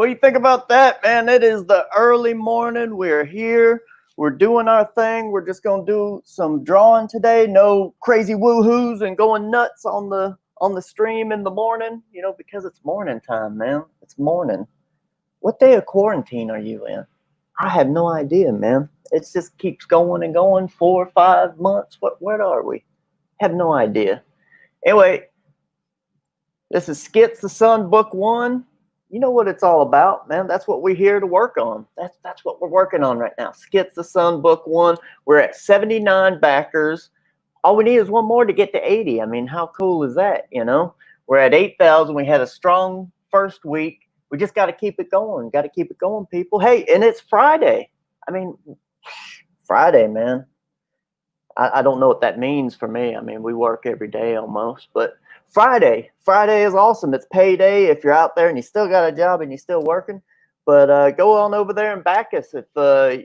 What do you think about that, man? It is the early morning. We're here. We're doing our thing. We're just gonna do some drawing today. No crazy woohoos and going nuts on the stream in the morning. You know, because it's morning time, man. It's morning. What day of quarantine are you in? I have no idea, man. It just keeps going and going. 4 or 5 months. What are we? Have no idea. Anyway, this is Skits the Sun Book 1. You know what it's all about, man. That's what we're here to work on. That's what we're working on right now. Skits the Sun Book 1. We're at 79 backers. All we need is one more to get to 80. I mean, how cool is that, you know? We're at 8,000. We had a strong first week. We just got to keep it going. Got to keep it going, people. Hey, and it's Friday. I mean, Friday, man. I don't know what that means for me. I mean, we work every day almost, but Friday is awesome. It's payday if you're out there and you still got a job and you're still working. But go on over there and back us if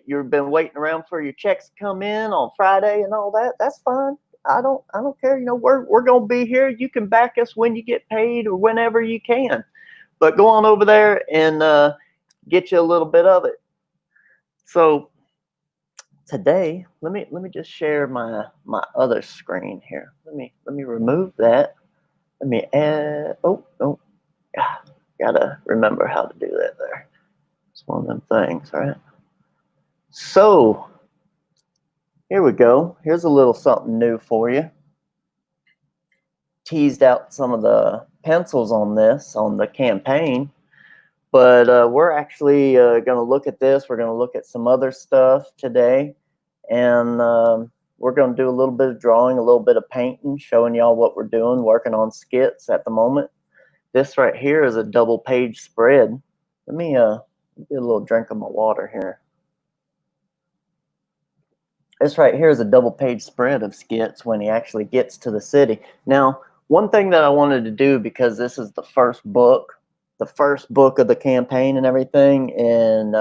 you've been waiting around for your checks to come in on Friday and all that. That's fine. I don't care. You know, we're gonna be here. You can back us when you get paid or whenever you can. But go on over there and get you a little bit of it. So today, let me just share my other screen here. Let me remove that. Let me add. Oh, gotta remember how to do that there. It's one of them things, right? So here we go. Here's a little something new for you. Teased out some of the pencils on this on the campaign, but we're actually going to look at this. We're going to look at some other stuff today, and we're going to do a little bit of drawing, a little bit of painting, showing y'all what we're doing, working on skits at the moment. This right here is a double page spread. Let me get a little drink of my water here. This right here is a double page spread of Skits when he actually gets to the city. Now, one thing that I wanted to do, because this is the first book of the campaign and everything, and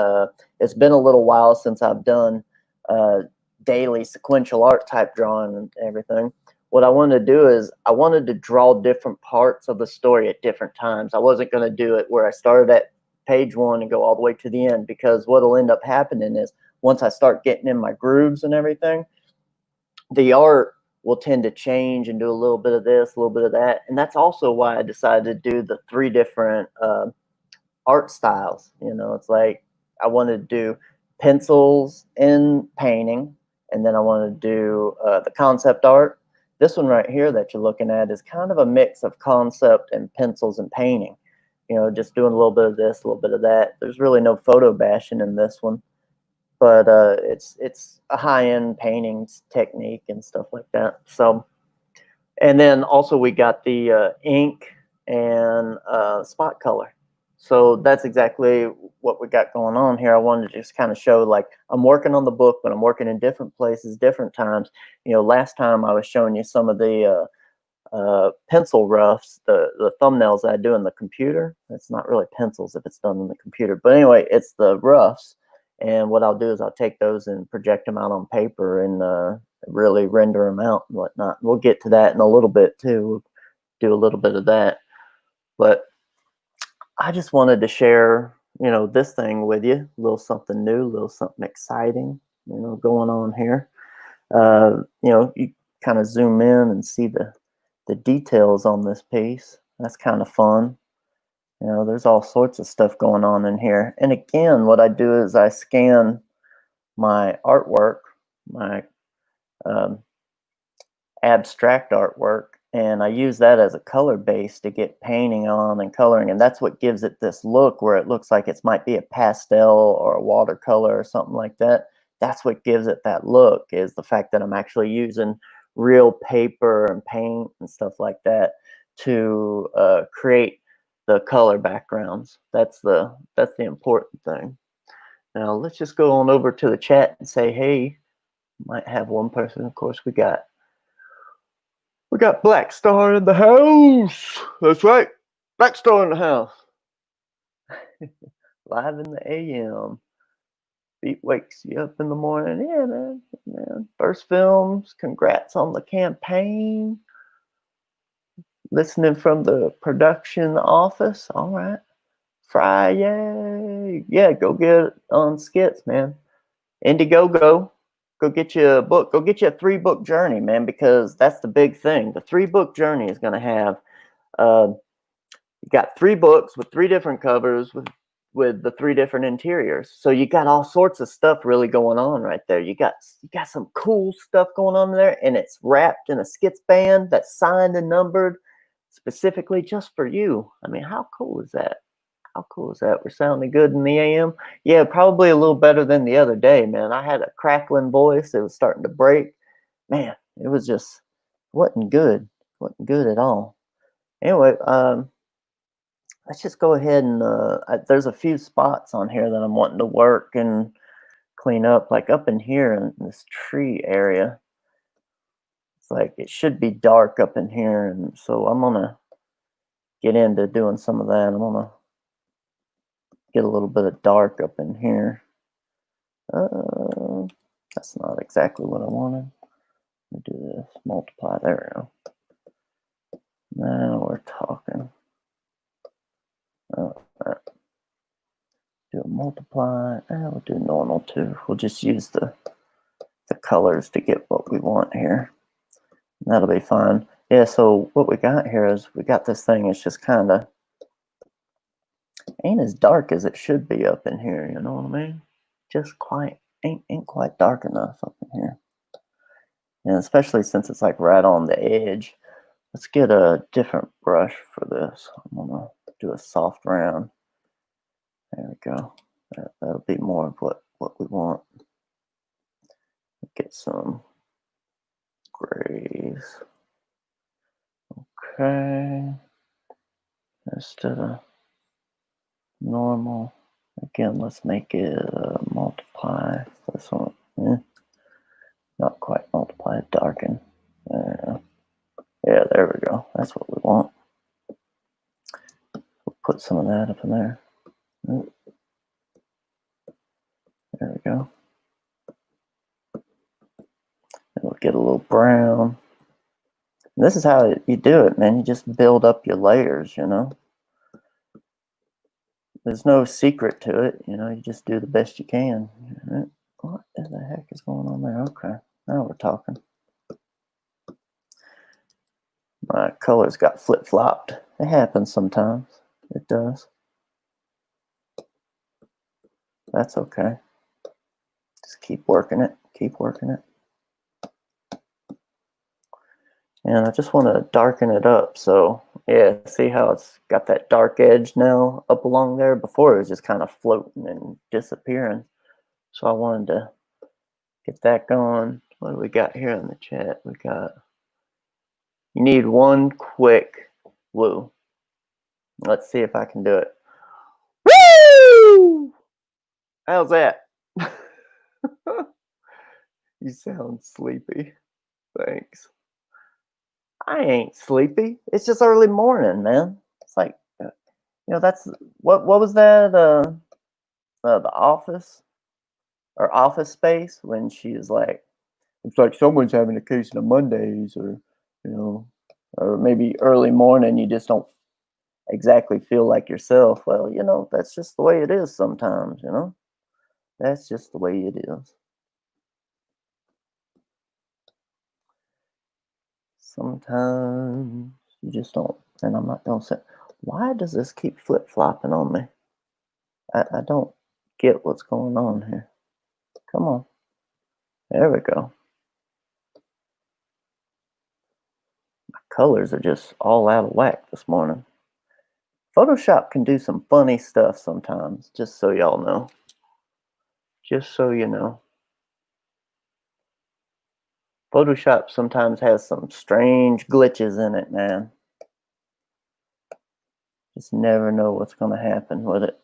it's been a little while since I've done daily sequential art type drawing and everything. What I wanted to do is I wanted to draw different parts of the story at different times. I wasn't going to do it where I started at page 1 and go all the way to the end, because what will end up happening is once I start getting in my grooves and everything, the art will tend to change and do a little bit of this, a little bit of that. And that's also why I decided to do the 3 different art styles. You know, it's like I wanted to do pencils and painting, and then I wanted to do the concept art. This one right here that you're looking at is kind of a mix of concept and pencils and painting. You know, just doing a little bit of this, a little bit of that. There's really no photo bashing in this one, but it's a high-end painting technique and stuff like that. So, and then also we got the ink and spot color. So that's exactly what we got going on here. I wanted to just kind of show, like, I'm working on the book, but I'm working in different places, different times. You know, last time I was showing you some of the pencil roughs, the thumbnails that I do in the computer. It's not really pencils if it's done in the computer, but anyway, it's the roughs. And what I'll do is I'll take those and project them out on paper and really render them out and whatnot. We'll get to that in a little bit too. We'll do a little bit of that. But I just wanted to share, you know, this thing with you. A little something new, a little something exciting, you know, going on here. You know, you kind of zoom in and see the details on this piece. That's kind of fun. You know, there's all sorts of stuff going on in here. And again, what I do is I scan my artwork, my abstract artwork, and I use that as a color base to get painting on and coloring. And that's what gives it this look where it looks like it might be a pastel or a watercolor or something like that. That's what gives it that look, is the fact that I'm actually using real paper and paint and stuff like that to create the color backgrounds. That's the important thing. Now let's just go on over to the chat and say, hey, might have one person. Of course, we got Black Star in the house. That's right, Black Star in the house. Live in the AM. Beat wakes you up in the morning. Yeah, man. First Films, congrats on the campaign. Listening from the production office. All right. Friday. Yeah, go get it on Skits, man. Indiegogo. Go get you a book. Go get you a 3-book journey, man, because that's the big thing. The 3-book journey is going to have uh, you got 3 books with 3 different covers with the 3 different interiors. So you got all sorts of stuff really going on right there. You got some cool stuff going on there, and it's wrapped in a Skits band that's signed and numbered specifically just for you. I mean, how cool is that? How cool is that? We're sounding good in the AM. Yeah, probably a little better than the other day, man. I had a crackling voice. It was starting to break. Man, it was just wasn't good. Wasn't good at all. Anyway, let's just go ahead and there's a few spots on here that I'm wanting to work and clean up, like up in here in this tree area. It's like it should be dark up in here, and so I'm gonna get into doing some of that. I'm gonna get a little bit of dark up in here. That's not exactly what I wanted. Let me do this. Multiply. There we go. Now we're talking. Right. Do a multiply. We'll do normal too. We'll just use the colors to get what we want here. And that'll be fine. Yeah, so what we got here is we got this thing. It's just kind of ain't as dark as it should be up in here. You know what I mean? Just quite ain't quite dark enough up in here. And especially since it's like right on the edge. Let's get a different brush for this. I'm gonna do a soft round. There we go. That'll be more of what we want. Get some grays. Okay. Instead of normal. Again, let's make it multiply. This one. Not quite multiply, darken. Yeah, there we go. That's what we want. We'll put some of that up in there. There we go. And we'll get a little brown. And this is how you do it, man. You just build up your layers, you know. There's no secret to it, you know. You just do the best you can. What the heck is going on there? Okay, now we're talking. My colors got flip-flopped. It happens sometimes. It does. That's okay. Just keep working it. Keep working it. And I just want to darken it up. So yeah, see how it's got that dark edge now up along there? Before it was just kind of floating and disappearing. So I wanted to get that going. What do we got here in the chat? We got, you need one quick woo. Let's see if I can do it. Woo! How's that? You sound sleepy. Thanks. I ain't sleepy. It's just early morning, man. It's like, you know, that's what was that? The Office or Office Space, when she's like, it's like someone's having a case on Mondays, or you know, or maybe early morning. You just don't exactly feel like yourself. Well, you know, that's just the way it is sometimes. You know, that's just the way it is. Sometimes you just don't. And I'm not gonna say, why does this keep flip flopping on me? I don't get what's going on here. Come on. There we go. My colors are just all out of whack this morning. Photoshop can do some funny stuff sometimes, just so y'all know. Just so you know. Photoshop sometimes has some strange glitches in it, man. Just never know what's going to happen with it.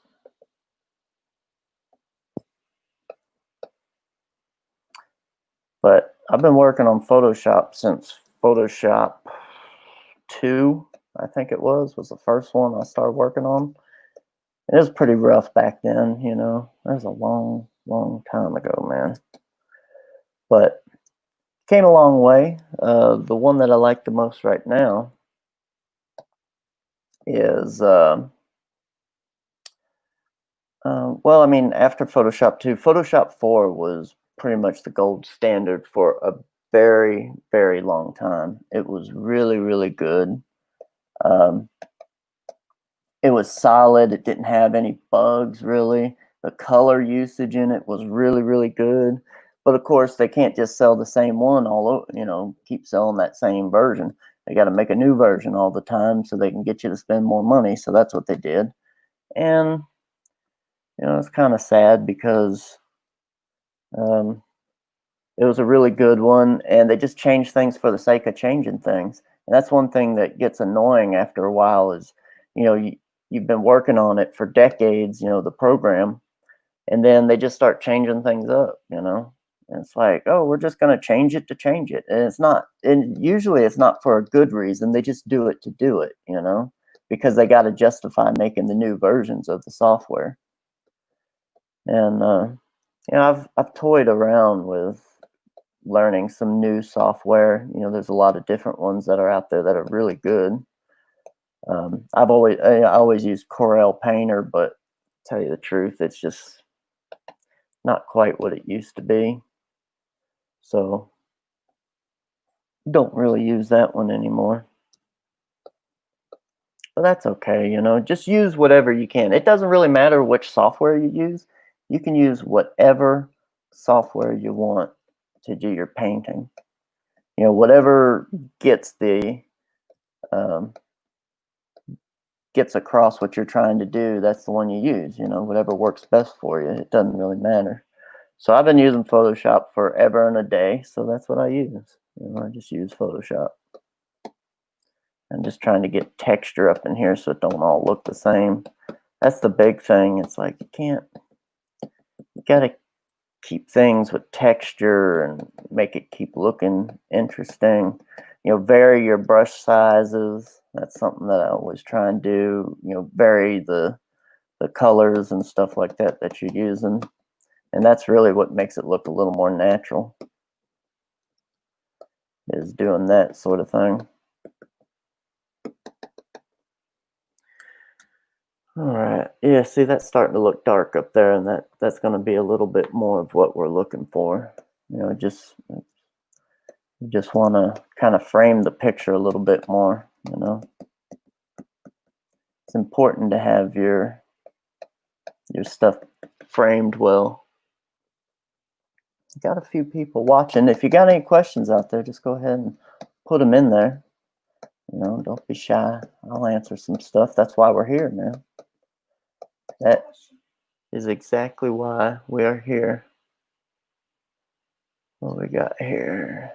But I've been working on Photoshop since Photoshop 2, I think it was the first one I started working on. It was pretty rough back then, you know. That was a long, long time ago, man. But came a long way. The one that I like the most right now is Well, I mean, after Photoshop 2, Photoshop 4 was pretty much the gold standard for a very, very long time. It was really, really good. Um, it was solid. It didn't have any bugs really. The color usage in it was really, really good. But of course, they can't just sell the same one all over, keep selling that same version. They got to make a new version all the time so they can get you to spend more money. So that's what they did. And, it's kind of sad because um, it was a really good one, and they just change things for the sake of changing things. And that's one thing that gets annoying after a while is, you know, you, you've been working on it for decades, the program, and then they just start changing things up. And it's like, oh, we're just going to change it to change it. And it's not, and usually it's not for a good reason. They just do it to do it, because they got to justify making the new versions of the software. And, I've toyed around with learning some new software. There's a lot of different ones that are out there that are really good. I always use Corel Painter, but tell you the truth, it's just not quite what it used to be. So don't really use that one anymore. But that's okay. Just use whatever you can. It doesn't really matter which software you use. You can use whatever software you want to do your painting. Whatever gets the um, gets across what you're trying to do, that's the one you use. Whatever works best for you. It doesn't really matter. So I've been using Photoshop forever and a day, so that's what I use. I just use Photoshop. I'm just trying to get texture up in here so it don't all look the same. That's the big thing. It's like you gotta keep things with texture and make it keep looking interesting. Vary your brush sizes. That's something that I always try and do. Vary the colors and stuff like that you're using. And that's really what makes it look a little more natural, is doing that sort of thing. All right. Yeah, see, that's starting to look dark up there, and that's going to be a little bit more of what we're looking for. Just want to kind of frame the picture a little bit more. It's important to have your stuff framed well. Got a few people watching. If you got any questions out there, just go ahead and put them in there. Don't be shy. I'll answer some stuff. That's why we're here, man. That is exactly why we are here. What we got here?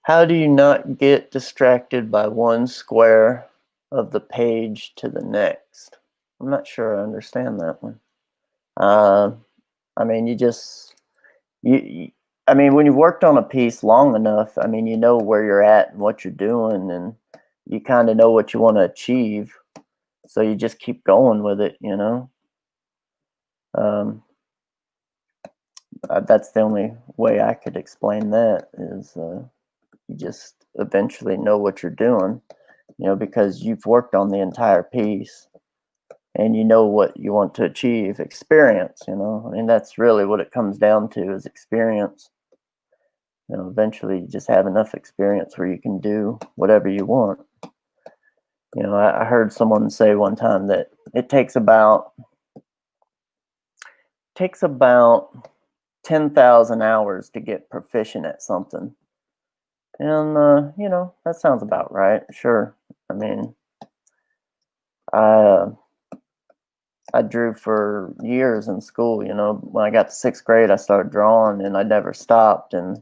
How do you not get distracted by one square of the page to the next? I'm not sure I understand that one. I mean, I mean, when you've worked on a piece long enough, I mean, you know where you're at and what you're doing, and you kind of know what you want to achieve. So you just keep going with it. That's the only way I could explain that is you just eventually know what you're doing, because you've worked on the entire piece and you know what you want to achieve. Experience, I mean, that's really what it comes down to, is experience. Eventually you just have enough experience where you can do whatever you want. I heard someone say one time that it takes about 10,000 hours to get proficient at something. And, that sounds about right. Sure. I mean, I drew for years in school. When I got to 6th grade, I started drawing and I never stopped. And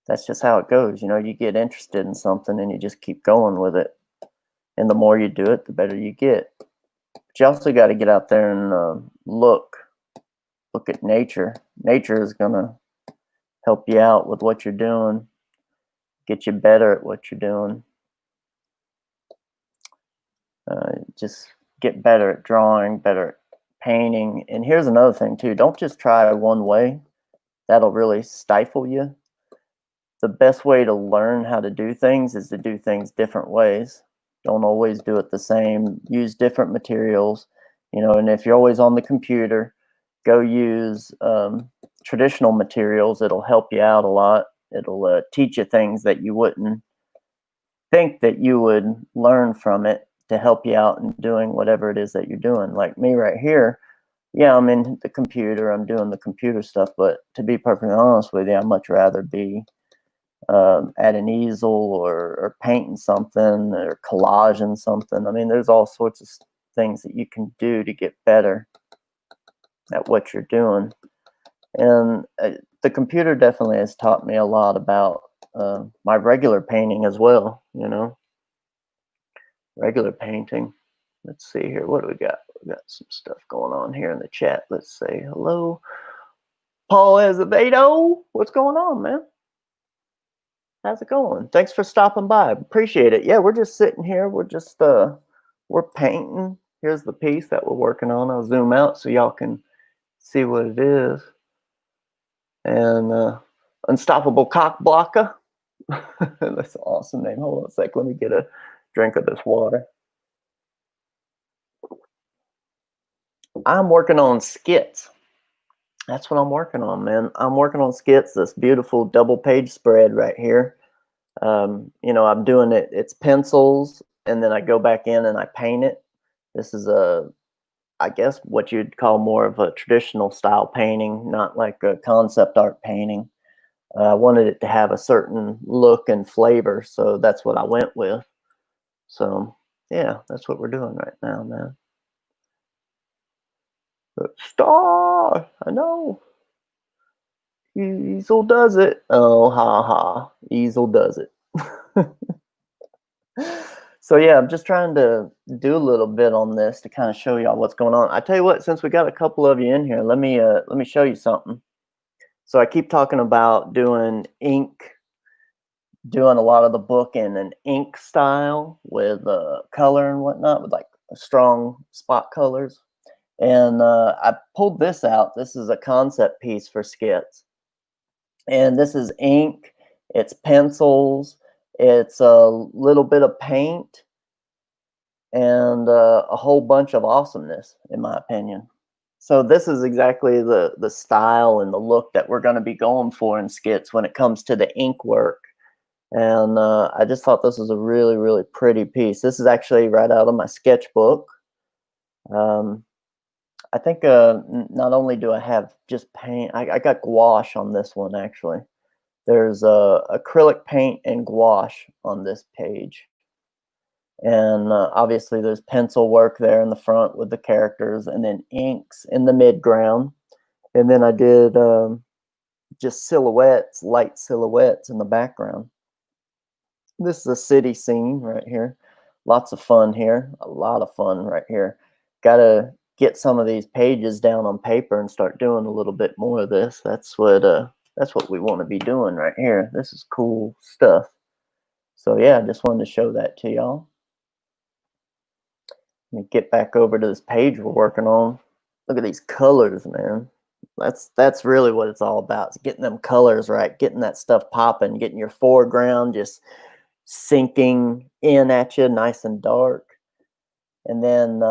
that's just how it goes. You get interested in something and you just keep going with it. And the more you do it, the better you get. But you also got to get out there and look at nature. Nature is going to help you out with what you're doing, get you better at what you're doing. Just get better at drawing, better at painting. And here's another thing too. Don't just try one way. That'll really stifle you. The best way to learn how to do things is to do things different ways. Don't always do it the same. Use different materials, you know, and if you're always on the computer, go use traditional materials. It'll help you out a lot. It'll teach you things that you wouldn't think that you would learn from it to help you out in doing whatever it is that you're doing. Like me right here, yeah, I'm in the computer, I'm doing the computer stuff, but to be perfectly honest with you, I'd much rather be at an easel or painting something or collaging something. I mean, there's all sorts of things that you can do to get better at what you're doing. And the computer definitely has taught me a lot about my regular painting as well, you know, regular painting. Let's see here. What do we got? We got some stuff going on here in the chat. Let's say hello. Paul Azevedo. What's going on, man? How's it going? Thanks for stopping by. Appreciate it. Yeah, we're just sitting here. We're just we're painting. Here's the piece that we're working on. I'll zoom out so y'all can see what it is. And Unstoppable Cock Blocker. That's an awesome name. Hold on a sec. Let me get a drink of this water. I'm working on Skits. That's what I'm working on, man. I'm working on Skits, this beautiful double page spread right here. You know, I'm doing it, it's pencils, and then I go back in and I paint it. This is I guess what you'd call more of a traditional style painting, not like a concept art painting. I wanted it to have a certain look and flavor, so that's what I went with. So yeah, that's what we're doing right now, man. Star, I know. Easel does it. Oh, ha ha. Easel does it. So yeah, I'm just trying to do a little bit on this to kind of show y'all what's going on. I tell you what, since we got a couple of you in here, let me show you something. So I keep talking about doing ink, doing a lot of the book in an ink style with color and whatnot, with like strong spot colors. And I pulled this out. This is a concept piece for Skits. And this is ink, it's pencils, it's a little bit of paint, and a whole bunch of awesomeness, in my opinion. So this is exactly the style and the look that we're going to be going for in Skits when it comes to the ink work. And I just thought this was a really, really pretty piece. This is actually right out of my sketchbook. I think not only do I have just paint, I got gouache on this one actually. There's acrylic paint and gouache on this page. And obviously there's pencil work there in the front with the characters, and then inks in the midground. And then I did just silhouettes, light silhouettes in the background. This is a city scene right here. Lots of fun here. A lot of fun right here. Gotta get some of these pages down on paper and start doing a little bit more of this. That's what we want to be doing right here. This is cool stuff. So yeah, I just wanted to show that to y'all. Let me get back over to this page we're working on. Look at these colors, man. That's really what it's all about. It's getting them colors right, getting that stuff popping, getting your foreground just sinking in at you nice and dark. And then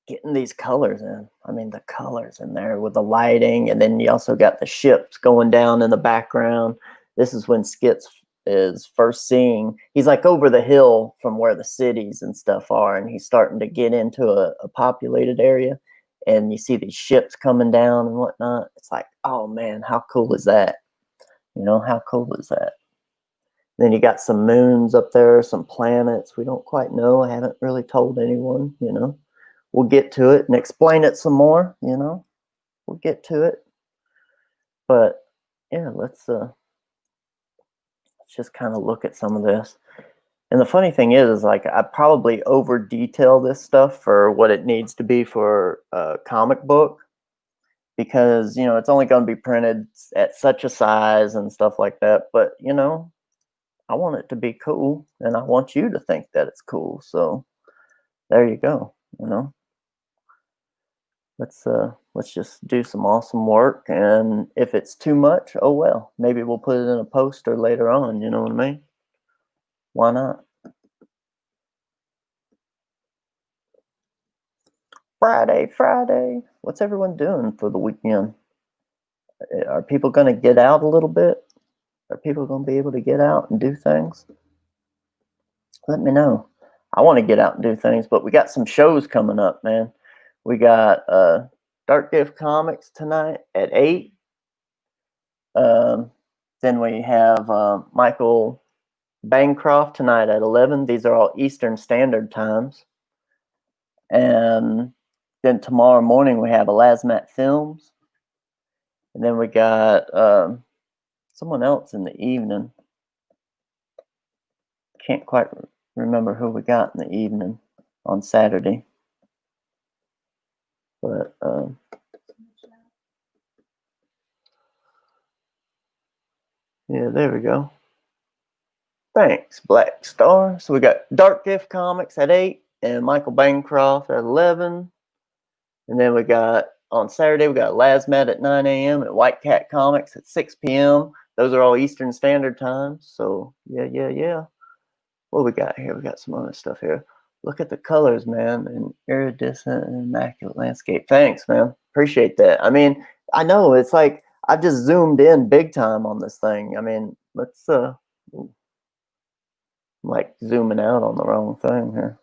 getting these colors in. I mean, the colors in there with the lighting, and then you also got the ships going down in the background. This is when Skits is first seeing, he's like over the hill from where the cities and stuff are, and he's starting to get into a populated area, and you see these ships coming down and whatnot. It's like, oh man, how cool is that? You know, how cool is that? Then you got some moons up there, some planets. We don't quite know. I haven't really told anyone, you know. We'll get to it and explain it some more, you know. We'll get to it. But yeah, let's just kind of look at some of this. And the funny thing is like I probably over detail this stuff for what it needs to be for a comic book, because you know it's only going to be printed at such a size and stuff like that. But you know, I want it to be cool, and I want you to think that it's cool. So there you go. You know, let's just do some awesome work, and if it's too much, oh well, maybe we'll put it in a poster later on. You know what I mean? Why not? Friday. What's everyone doing for the weekend? Are people going to get out a little bit? Are people going to be able to get out and do things? Let me know. I want to get out and do things, but we got some shows coming up, man. We got Dark Gift Comics tonight at 8. Then we have Michael Bancroft tonight at 11. These are all Eastern Standard Times. And then tomorrow morning we have Elasmat Films. And then we got someone else in the evening. Can't quite remember who we got in the evening on Saturday. But yeah, there we go. Thanks, Black Star. So we got Dark Gift Comics at 8 and Michael Bancroft at 11. And then we got on Saturday, we got Lasmat at 9 a.m. and White Cat Comics at 6 p.m. Those are all Eastern Standard Times. So yeah. What we got here? We got some other stuff here. Look at the colors, man. An iridescent and immaculate landscape. Thanks, man. Appreciate that. I mean, I know it's like I've just zoomed in big time on this thing. I mean, let's I'm like zooming out on the wrong thing here.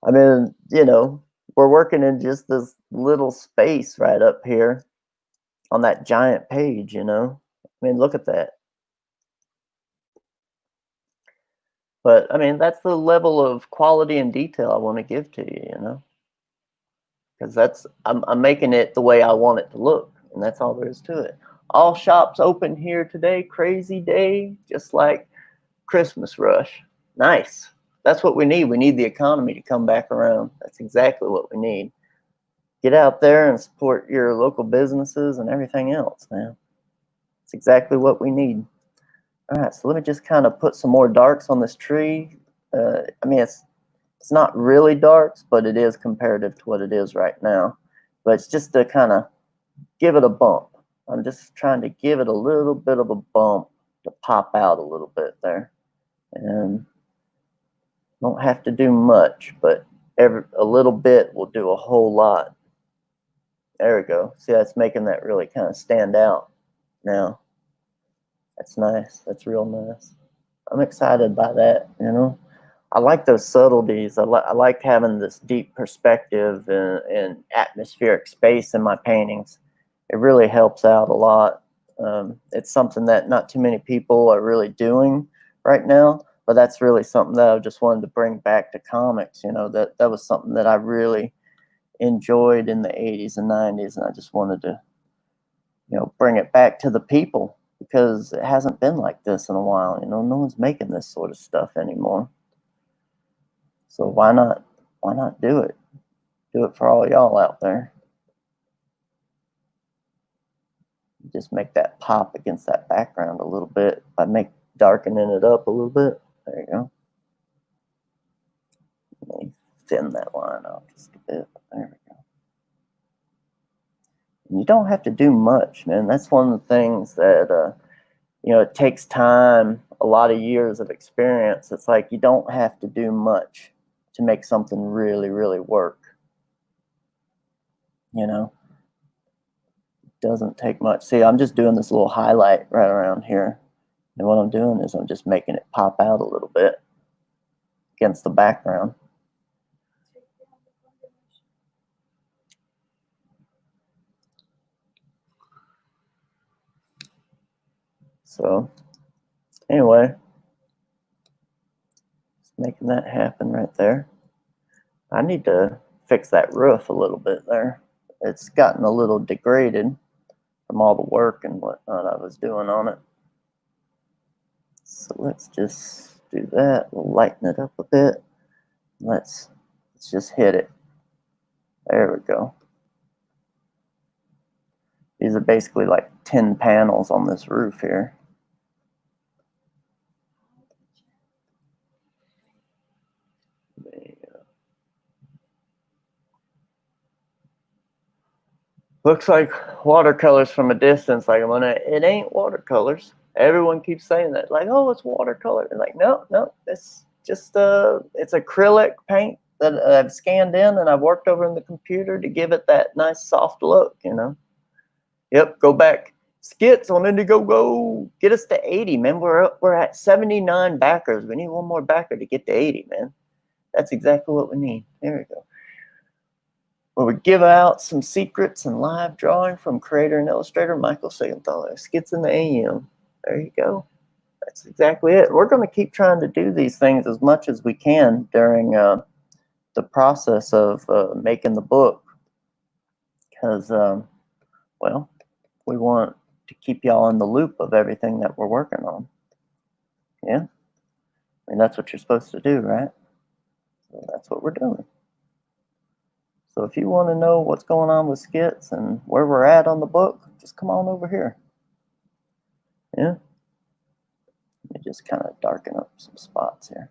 I mean, you know, we're working in just this little space right up here on that giant page, you know. I mean, look at that. But I mean, that's the level of quality and detail I want to give to you, you know, because I'm making it the way I want it to look, and that's all there is to it. All shops open here today. Crazy day, just like Christmas rush. Nice. That's what we need. We need the economy to come back around. That's exactly what we need. Get out there and support your local businesses and everything else, man. It's exactly what we need. All right, so let me just kind of put some more darks on this tree. I mean, it's not really darks, but it is comparative to what it is right now. But it's just to kind of give it a bump. I'm just trying to give it a little bit of a bump to pop out a little bit there. And don't have to do much, but a little bit will do a whole lot. There we go. See, that's making that really kind of stand out now. That's nice. That's real nice. I'm excited by that, you know. I like those subtleties. I like having this deep perspective and atmospheric space in my paintings. It really helps out a lot. It's something that not too many people are really doing right now, but that's really something that I just wanted to bring back to comics. You know, that was something that I really enjoyed in the 80s and 90s, and I just wanted to, you know, bring it back to the people because it hasn't been like this in a while. You know, no one's making this sort of stuff anymore. So why not do it? Do it for all y'all out there. Just make that pop against that background a little bit by darkening it up a little bit. There you go. Let me thin that line out just a bit. There we go. And you don't have to do much, man. That's one of the things that you know, it takes time, a lot of years of experience. It's like you don't have to do much to make something really, really work. You know, it doesn't take much. See, I'm just doing this little highlight right around here. And what I'm doing is I'm just making it pop out a little bit against the background. So anyway, just making that happen right there. I need to fix that roof a little bit there. It's gotten a little degraded from all the work and whatnot I was doing on it. So let's just do that. We'll lighten it up a bit. Let's just hit it. There we go. These are basically like 10 panels on this roof here. Looks like watercolors from a distance. Like it ain't watercolors. Everyone keeps saying that, like, oh, it's watercolor. And like, no, it's just it's acrylic paint that I've scanned in and I've worked over in the computer to give it that nice soft look, you know. Yep, go back. Skits on Indiegogo. Get us to 80, man. We're at 79 backers. We need one more backer to get to 80, man. That's exactly what we need. There we go. Where we give out some secrets and live drawing from creator and illustrator Michael Sigenthaler. Skits in the AM. There you go. That's exactly it. We're going to keep trying to do these things as much as we can during the process of making the book, because, well, we want to keep y'all in the loop of everything that we're working on. Yeah? I mean, that's what you're supposed to do, right? So that's what we're doing. So if you want to know what's going on with Skits and where we're at on the book, just come on over here. Yeah? Let me just kind of darken up some spots here.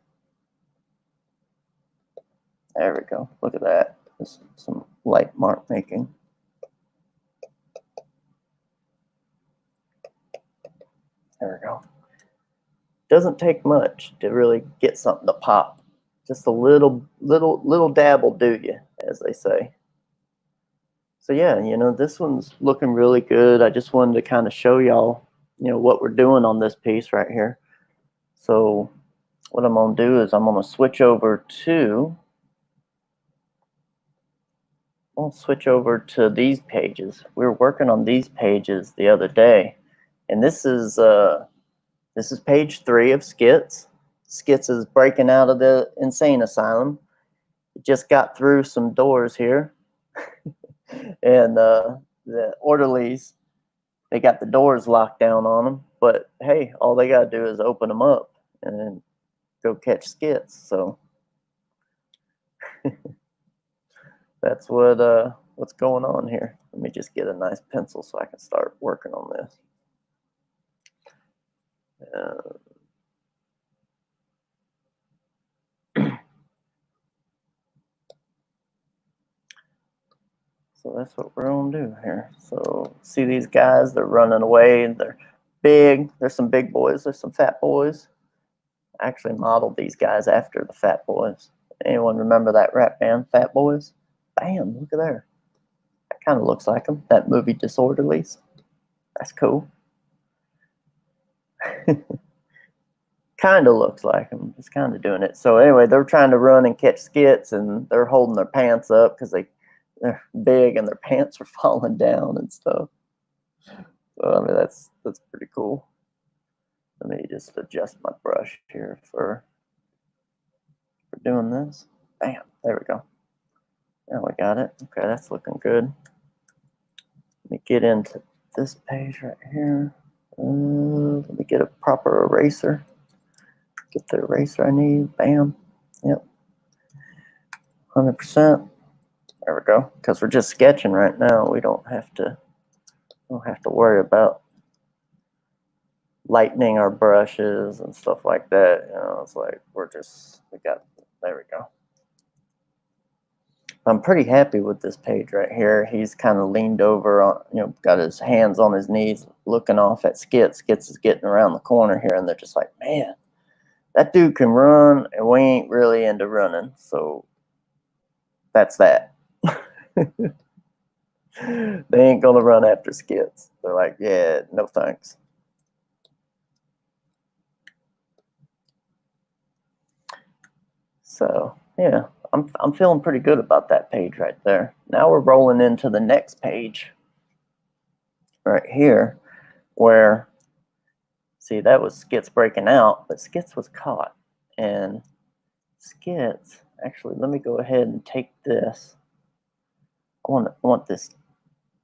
There we go. Look at that. Just some light mark making. There we go. Doesn't take much to really get something to pop. Just a little dab will do you, as they say. So yeah, you know, this one's looking really good. I just wanted to kind of show y'all, you know, what we're doing on this piece right here. So what I'm gonna do is I'm gonna switch over to these pages. We were working on these pages the other day, and this is page 3 of Skits. Skits is breaking out of the insane asylum. It just got through some doors here, and the orderlies, they got the doors locked down on them. But hey, all they gotta do is open them up and then go catch Skits. So that's what's going on here. Let me just get a nice pencil so I can start working on this. So that's what we're gonna do here. So see these guys, they're running away and they're big. There's some big boys, there's some fat boys. I actually modeled these guys after the Fat Boys. Anyone remember that rap band, Fat Boys? Bam, look at there. That kind of looks like them. That movie Disorderlies. That's cool. Kind of looks like them. Just kind of doing it. So anyway, they're trying to run and catch Skits, and they're holding their pants up because they're big and their pants are falling down and stuff. So I mean, that's pretty cool. Let me just adjust my brush here for doing this. Bam, there we go. Now we got it. Okay, that's looking good. Let me get into this page right here. Let me get a proper eraser. Get the eraser I need. Bam. Yep. 100%. There we go. Because we're just sketching right now. We don't have to worry about lightening our brushes and stuff like that. You know, it's like there we go. I'm pretty happy with this page right here. He's kind of leaned over on, you know, got his hands on his knees looking off at Skits. Skits is getting around the corner here, and they're just like, man, that dude can run, and we ain't really into running. So that's that. They ain't gonna run after Skits. They're like, yeah, no thanks. So yeah, I'm feeling pretty good about that page right there. Now we're rolling into the next page right here, where, see, that was Skits breaking out, but Skits was caught. And Skits, actually, let me go ahead and take this. I want this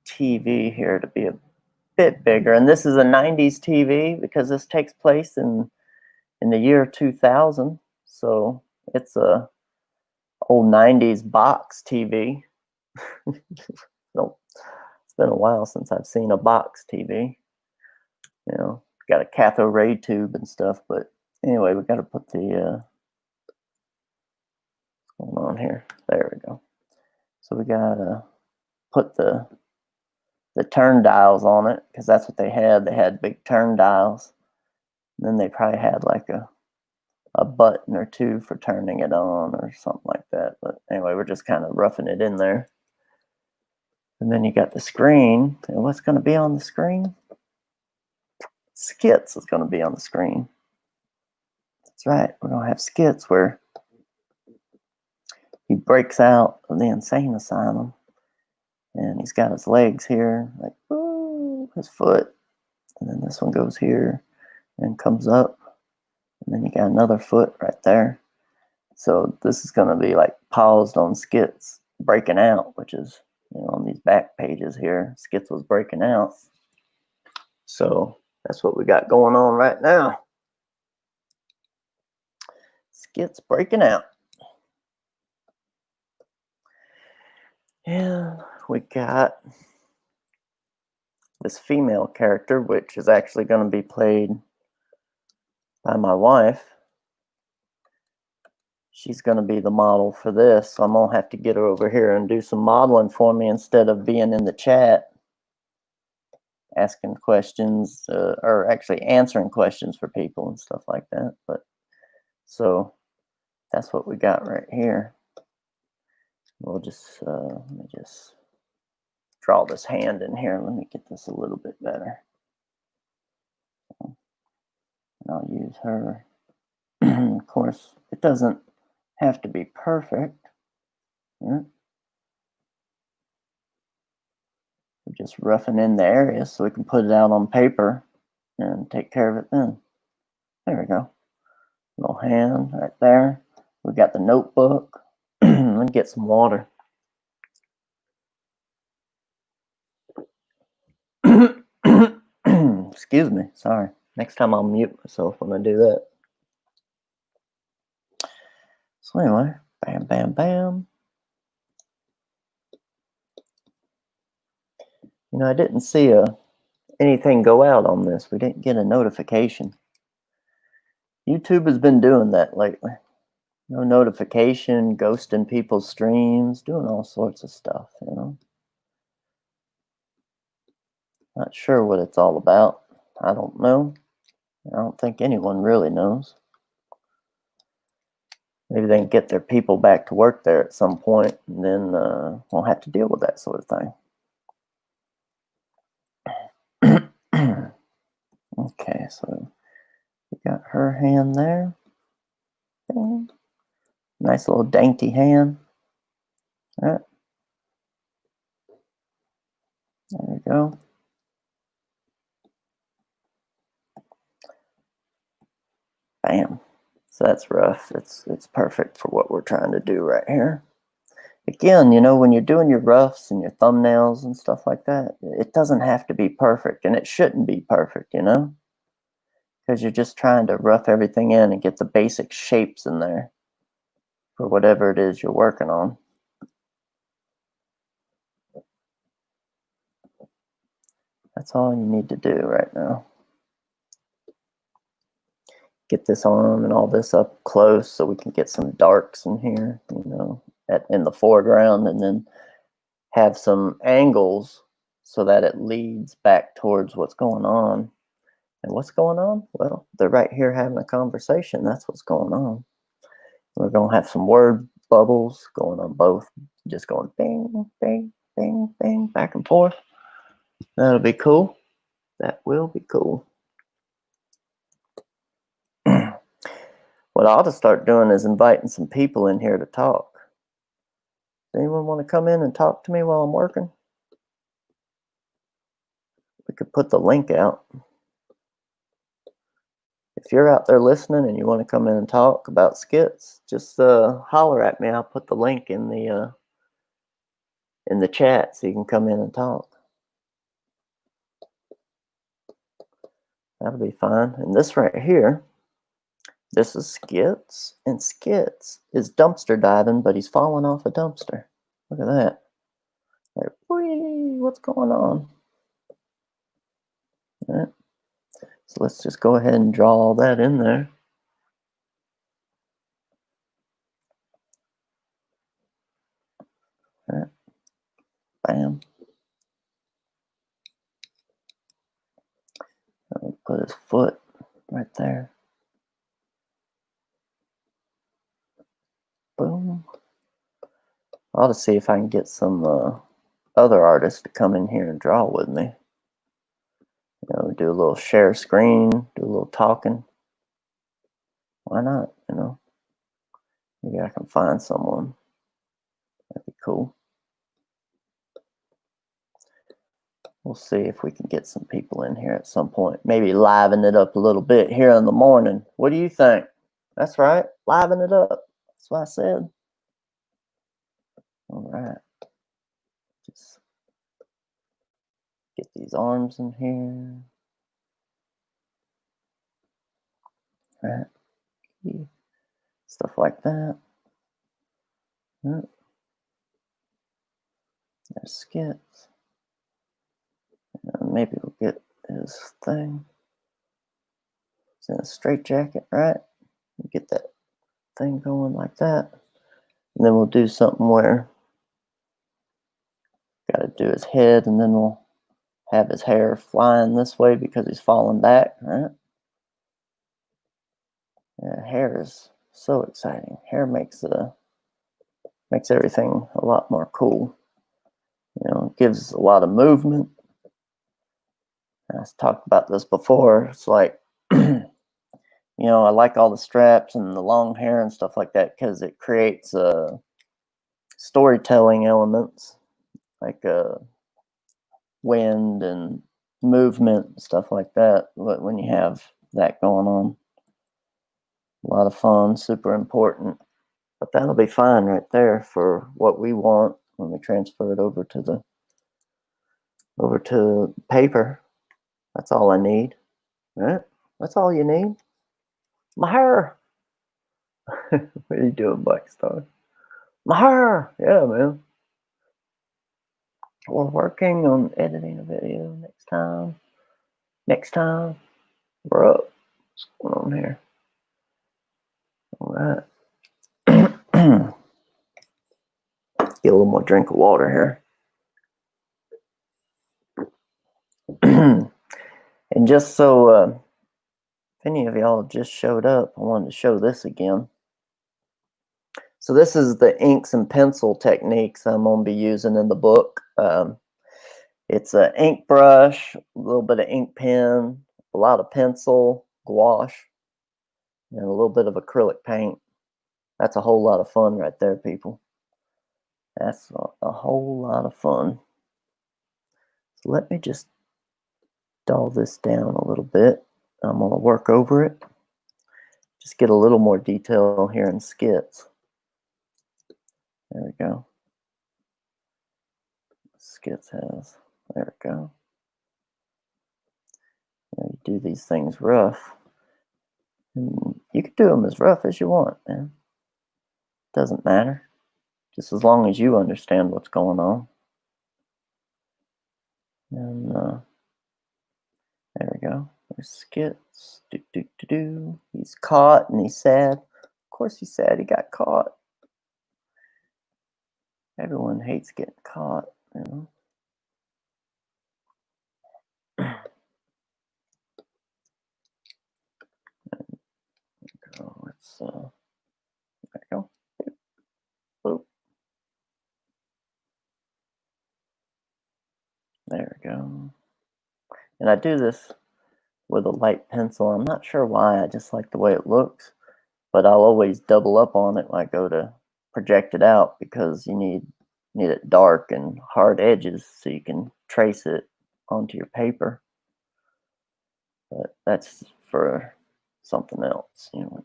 TV here to be a bit bigger. And this is a 90s TV because this takes place in the year 2000. So it's a old 90s box TV. No, it's been a while since I've seen a box TV. You know, got a cathode ray tube and stuff, but anyway, we got to put the what's going on here. There we go. So we got to put the turn dials on it because that's what they had. They had big turn dials. And then they probably had like a a button or two for turning it on or something like that. But anyway, we're just kind of roughing it in there. And then you got the screen. And what's going to be on the screen? Skits is going to be on the screen. That's right. We're going to have Skits where he breaks out of the insane asylum. And he's got his legs here, like, ooh, his foot. And then this one goes here and comes up. And then you got another foot right there. So this is going to be like paused on Skits breaking out, which is, on these back pages here, Skits was breaking out. So that's what we got going on right now. Skits breaking out. And we got this female character, which is actually going to be played by my wife. She's going to be the model for this, so I'm going to have to get her over here and do some modeling for me instead of being in the chat asking questions, or actually answering questions for people and stuff like that. But so that's what we got right here. We'll just let me just draw this hand in here. Let me get this a little bit better. And I'll use her. Of course, it doesn't have to be perfect. We're just roughing in the area so we can put it out on paper and take care of it then. There we go. Little hand right there. We got the notebook. Let me get some water. Excuse me. Sorry. Next time I'll mute myself when I do that. So anyway, bam, bam, bam. I didn't see anything go out on this. We didn't get a notification. YouTube has been doing that lately. No notification, ghosting people's streams, doing all sorts of stuff, Not sure what it's all about. I don't know. I don't think anyone really knows. Maybe they can get their people back to work there at some point, and then won't have to deal with that sort of thing. Okay, so we got her hand there. Bing. Nice little dainty hand. All right. There we go. Bam. So that's rough. It's perfect for what we're trying to do right here. Again, when you're doing your roughs and your thumbnails and stuff like that, it doesn't have to be perfect, and it shouldn't be perfect, because you're just trying to rough everything in and get the basic shapes in there for whatever it is you're working on. That's all you need to do right now. Get this arm and all this up close so we can get some darks in here, in the foreground, and then have some angles so that it leads back towards what's going on. And what's going on? Well, they're right here having a conversation. That's what's going on. We're going to have some word bubbles going on both, just going bing, bing, bing, bing, back and forth. That'll be cool. That will be cool. What I ought to start doing is inviting some people in here to talk. Does anyone want to come in and talk to me while I'm working? We could put the link out. If you're out there listening and you want to come in and talk about Skits, just holler at me. I'll put the link in the chat so you can come in and talk. That'll be fine. And this right here, this is Skits, and Skits is dumpster diving, but he's falling off a dumpster. Look at that. Like, whee, what's going on? All right. So let's just go ahead and draw all that in there. All right. Bam. I'll put his foot right there. I ought to see if I can get some other artists to come in here and draw with me. You know, do a little share screen, do a little talking. Why not, you know? Maybe I can find someone. That'd be cool. We'll see if we can get some people in here at some point. Maybe liven it up a little bit here in the morning. What do you think? That's right. Liven it up. That's what I said. All right. Just get these arms in here. Right. Stuff like that. There's Skits. And maybe we'll get his thing. It's in a straight jacket, right? Get that thing going like that. And then we'll do something where got to do his head, and then we'll have his hair flying this way because he's falling back, right? Yeah, hair is so exciting. Hair makes everything a lot more cool. You know, it gives a lot of movement. I talked about this before. It's like, you know, I like all the straps and the long hair and stuff like that because it creates storytelling elements like wind and movement, stuff like that. But when you have that going on, a lot of fun, super important. But that'll be fine right there for what we want when we transfer it over to paper. That's all I need. Right? That's all you need. My hair. What are you doing, Black Star? My hair. Yeah, man. We're working on editing a video next time. Next time. We're up. What's going on here? All right. Get a little more drink of water here. And just so if any of y'all just showed up, I wanted to show this again. So this is the inks and pencil techniques I'm going to be using in the book. It's an ink brush, a little bit of ink pen, a lot of pencil, gouache, and a little bit of acrylic paint. That's a whole lot of fun right there, people. That's a whole lot of fun. So let me just dull this down a little bit. I'm going to work over it. Just get a little more detail here in Skits. There we go. Skits has. There we go. You do these things rough. And you can do them as rough as you want, man. Doesn't matter. Just as long as you understand what's going on. And there we go. There's Skits. He's caught and he's sad. Of course he's sad he got caught. Everyone hates getting caught, you know. Let's there we go. Boop. There we go. And I do this with a light pencil. I'm not sure why. I just like the way it looks. But I'll always double up on it when I go to project it out because you need it dark and hard edges so you can trace it onto your paper. But that's for something else, you know.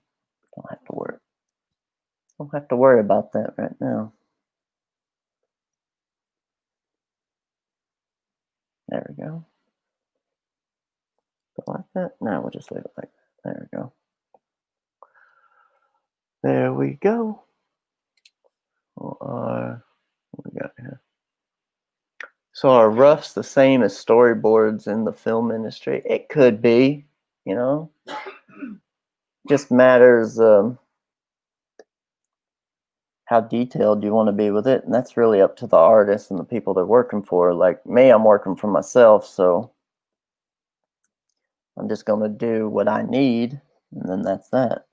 Don't have to worry about that right now. There we go. Go like that. Now we'll just leave it like that. There we go. There we go. What we got here? So are roughs the same as storyboards in the film industry? It could be, you know. Just matters how detailed you want to be with it, and that's really up to the artist and the people they're working for. Like me, I'm working for myself, so I'm just going to do what I need, and then that's that.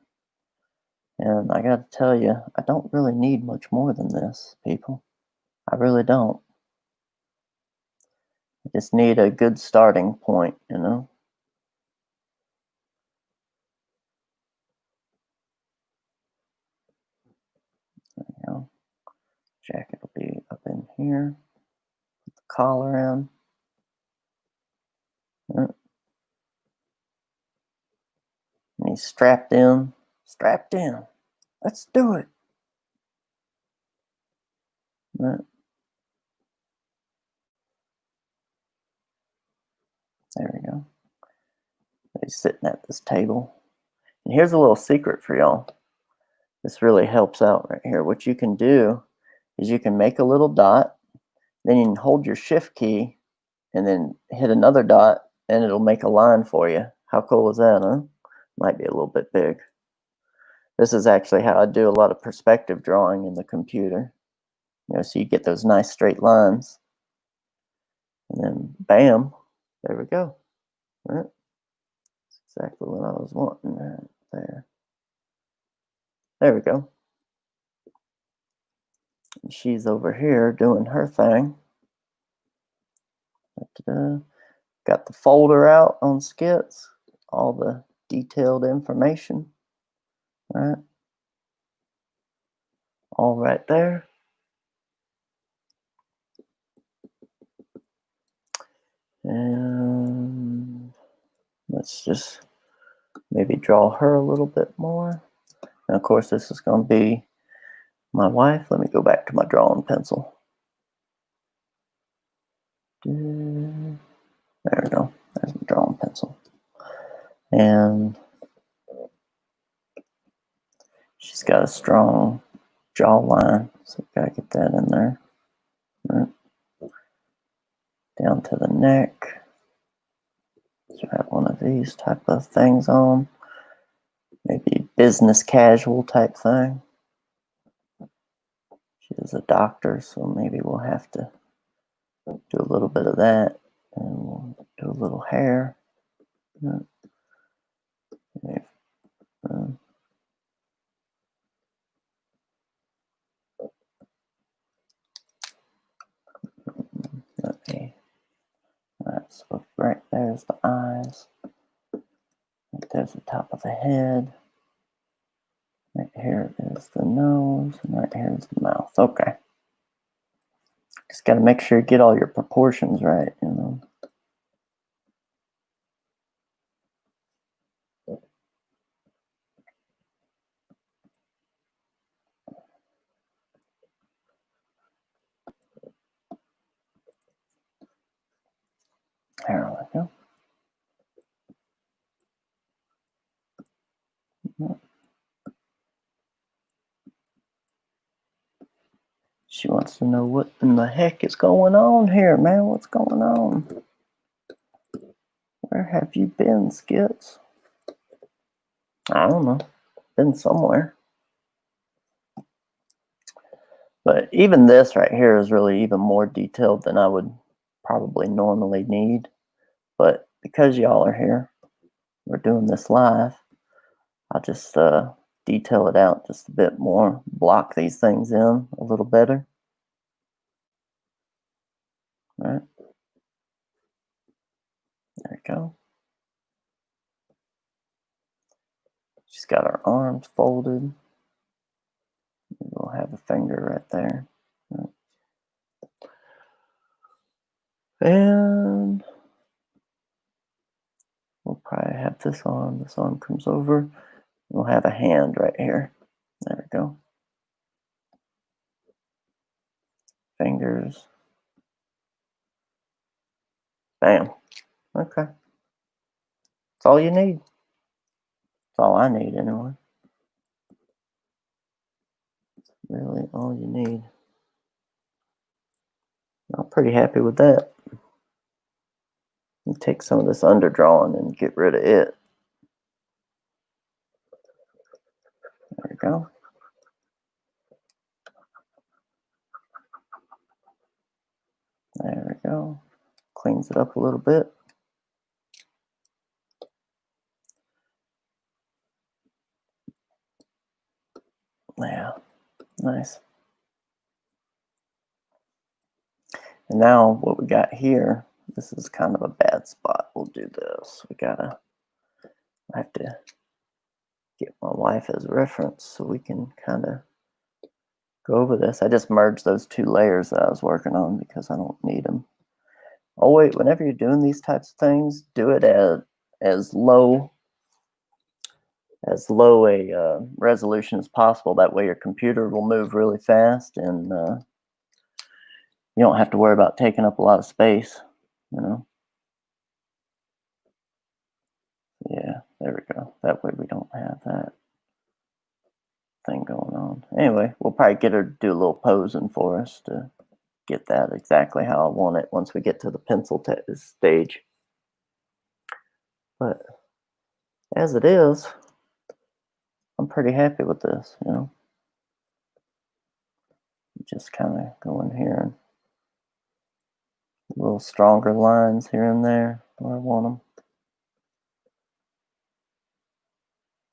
And I gotta tell you, I don't really need much more than this, people. I really don't. I just need a good starting point, you know? There you go. Jacket will be up in here. Put the collar in. And he's strapped in. Strapped in. Let's do it. There we go. He's sitting at this table. And here's a little secret for y'all. This really helps out right here. What you can do is you can make a little dot, then you can hold your shift key and then hit another dot and it'll make a line for you. How cool is that, huh? Might be a little bit big. This is actually how I do a lot of perspective drawing in the computer. You know, so you get those nice straight lines. And then bam, there we go. Right? That's exactly what I was wanting right there. There we go. And she's over here doing her thing. Da-da-da. Got the folder out on Skits, all the detailed information, right? All right there. And let's just maybe draw her a little bit more. And of course, this is going to be my wife. Let me go back to my drawing pencil. There we go. There's my drawing pencil. And she's got a strong jawline, so we gotta get that in there. Right. Down to the neck. So I have one of these type of things on. Maybe business casual type thing. She is a doctor, so maybe we'll have to do a little bit of that. And we'll do a little hair. Okay. Alright, so right there's the eyes. Right there's the top of the head. Right here is the nose, and right here is the mouth. Okay. Just got to make sure you get all your proportions right, you know. There we go. She wants to know what in the heck is going on here, man. What's going on? Where have you been, Skits? I don't know. Been somewhere. But even this right here is really even more detailed than I would probably normally need. But because y'all are here, we're doing this live, I'll just detail it out just a bit more, block these things in a little better. All right. There we go. She's got her arms folded. We'll have a finger right there. Right. And we'll probably have this arm. This arm comes over. We'll have a hand right here. There we go. Fingers. Bam. Okay. That's all you need. That's all I need anyway. Really all you need. I'm pretty happy with that. You take some of this underdrawing and get rid of it. There we go. There we go. Cleans it up a little bit. Nice. And now what we got here, this is kind of a bad spot. We'll do this. I have to get my wife as a reference so we can kind of go over this. I just merged those two layers that I was working on because I don't need them. Oh wait, whenever you're doing these types of things, do it at as low a resolution as possible. That way your computer will move really fast and you don't have to worry about taking up a lot of space, you know. Yeah, there we go. That way we don't have that thing going on. Anyway, we'll probably get her to do a little posing for us to get that exactly how I want it once we get to the pencil stage. But as it is, I'm pretty happy with this, you know. Just kind of go in here and a little stronger lines here and there where I want them.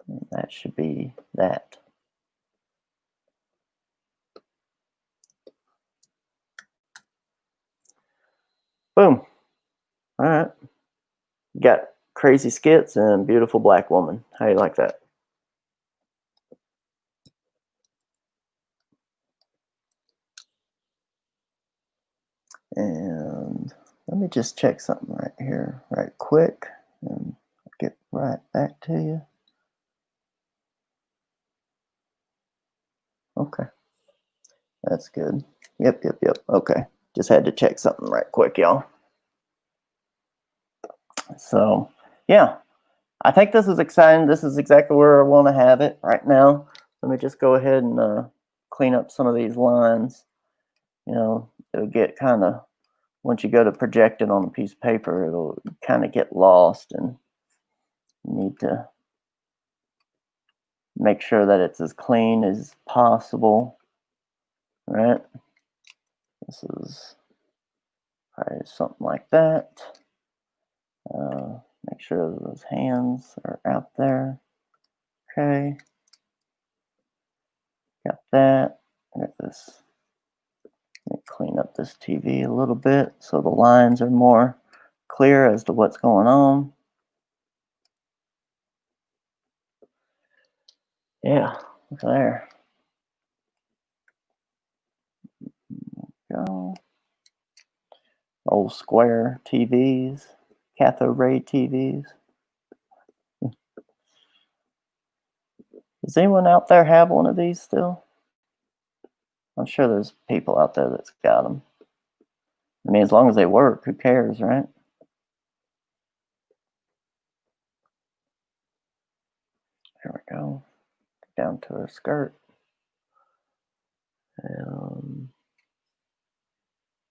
And that should be that. Boom. All right. Got crazy skits and beautiful black woman. How you like that? And let me just check something right here, right quick, and I'll get right back to you. Okay. That's good. Yep. Okay. Just had to check something right quick, y'all. So, yeah. I think this is exciting. This is exactly where I want to have it right now. Let me just go ahead and clean up some of these lines. You know, it'll get kind of, once you go to project it on a piece of paper, it'll kind of get lost, and you need to make sure that it's as clean as possible, right? This is probably something like that. Make sure those hands are out there. Okay. Got that. Got this. Let me clean up this TV a little bit so the lines are more clear as to what's going on. Yeah, there. Go. Old square TVs, cathode ray TVs. Does anyone out there have one of these still? I'm sure there's people out there that's got them. I mean, as long as they work, who cares, right? There we go. Down to her skirt.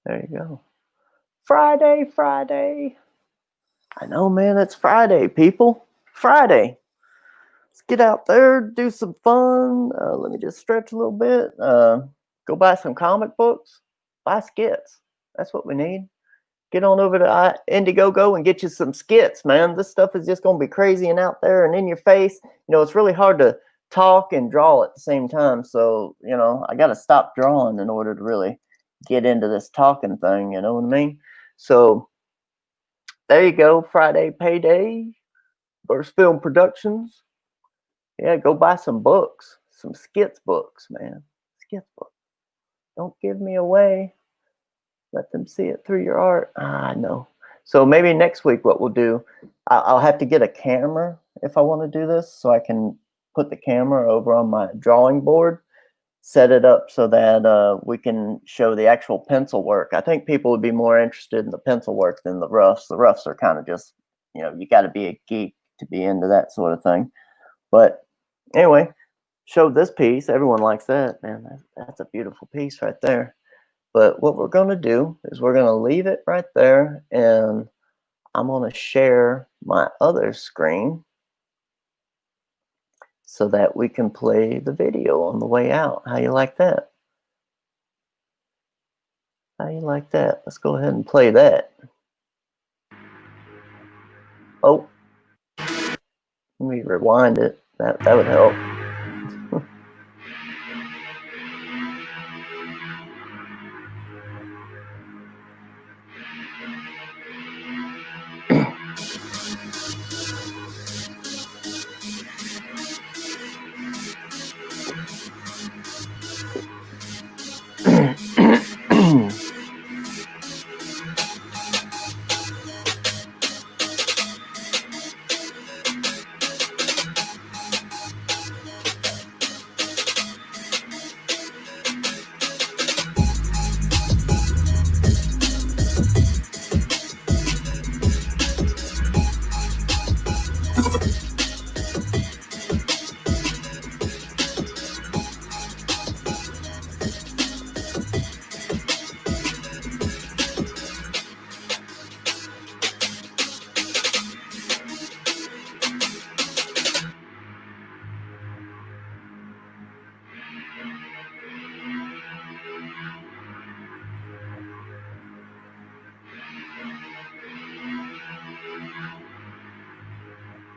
There you go. Friday. I know, man, it's Friday, people. Friday. Let's get out there, do some fun. Let me just stretch a little bit. Go buy some comic books. Buy skits. That's what we need. Get on over to Indiegogo and get you some skits, man. This stuff is just going to be crazy and out there and in your face. You know, it's really hard to talk and draw at the same time. So, you know, I got to stop drawing in order to really get into this talking thing. You know what I mean? So there you go. Friday payday. Burst Film Productions. Yeah, go buy some books. Some skits books, man. Skits books. Don't give me away. Let them see it through your art. I know. So maybe next week what we'll do, I'll have to get a camera if I want to do this, so I can put the camera over on my drawing board, set it up so that we can show the actual pencil work. I think people would be more interested in the pencil work than the roughs. The roughs are kind of just, you know, you got to be a geek to be into that sort of thing. But anyway, show this piece. Everyone likes that, man. That's a beautiful piece right there. But what we're going to do is we're going to leave it right there, and I'm going to share my other screen so that we can play the video on the way out. How you like that? How you like that? Let's go ahead and play that. Oh, let me rewind it. That would help.